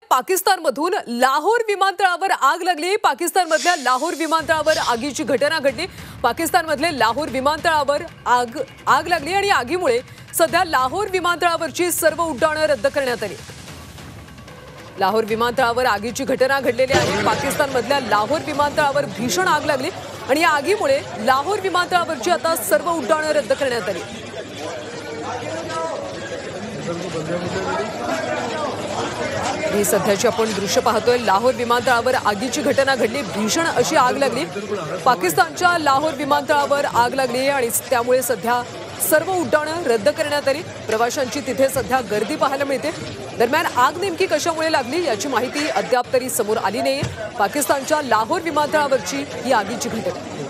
पाकिस्तानमधून लाहोर विमानतळावर आग लागली। पाकिस्तानमधल्या लाहोर विमानतळावर आगीची घटना घडली। पाकिस्तानमधले लाहोर विमानतळावर आग लागली आणि आगीमुळे सध्या लाहोर विमानतळावरची सर्व उड्डाणे रद्द करण्यात आली। लाहोर विमानतळावर आगीची घटना घडलेली आहे। पाकिस्तानमधल्या लाहोर विमानतळावर भीषण आग लागली आणि या आगीमुळे लाहोर विमानतळावरची आता सर्व उड्डाणे रद्द करण्यात आली। ही सध्याची आपण दृश्य पाहतोय। लाहोर विमानतळावर आगीची घटना घडली, भीषण अशी आग लागली। पाकिस्तानच्या लाहोर विमानतळावर आग लागली आणि त्यामुळे सध्या सर्व उड्डाणे रद्द करण्यात आली। प्रवाशांची तिथे सध्या गर्दी पाहायला मिळते। दरम्यान आग नेमकी कशामुळे लागली याची माहिती अद्याप तरी समोर आली नाही। पाकिस्तानच्या लाहोर विमानतळावरची ही आगीची घटना।